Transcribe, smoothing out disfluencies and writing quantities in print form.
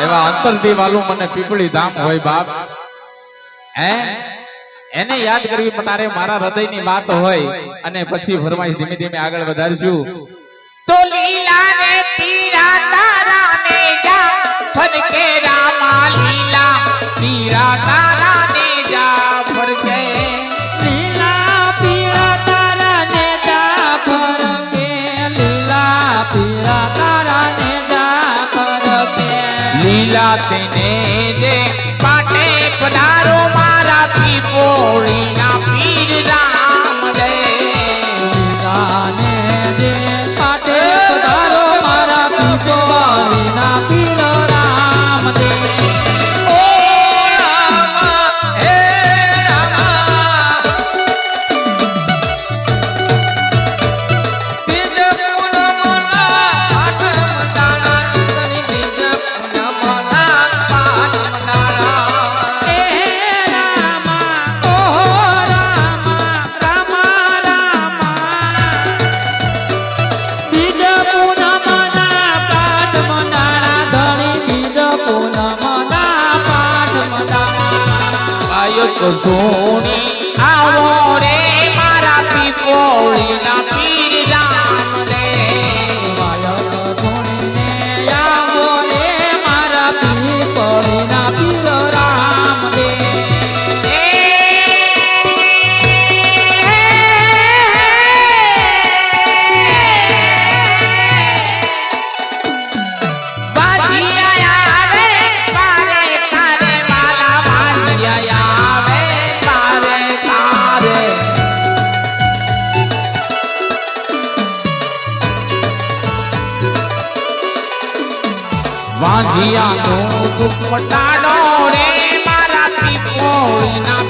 એવા અંતરદી વાલું મને પીપળી ધામ હોય બાપ હે એને યાદ કરવી તારે મારા હૃદયની વાત હોય અને પછી ફરમાઈશ ધીમે ધીમે આગળ વધારશું તો લીલા ને પીળા તારા ને જા ફરકે રામા લીલા પીળા તારા ને જા ફરકે લીલા પીળા તારા ને જા ફરકે લીલા પીળા તારા ને જા ફરકે લીલા તેને જે પાટે પધારો મારા પીપોળી ના પીર રામ દે લીલાને જે પાટે પધારો મારા પીપોળી ના પીર રામ દે ઓ રામા હે રામા બીજ પૂનમના આઠમ દાણા તની બીજ પૂનમના પાંચમ દાણા હે રામા ઓ રામા રામા રામા બીજ પૂનમના પાઠ મંડાણા ધણી બીજ પૂનમના પાઠ મંડાણા ગાયક ધૂણી આવો રે મારા પીપોળી ના પીર રામ દે વાયક ધૂણીને આવો રે મારા પીપળીના પીર રામ દે બાજીયા આવે પારે તારે વાલા બાજીયા આવે પારે તારે વાંધિયાનો દુખ મટાડો રે મારા પીપોળીના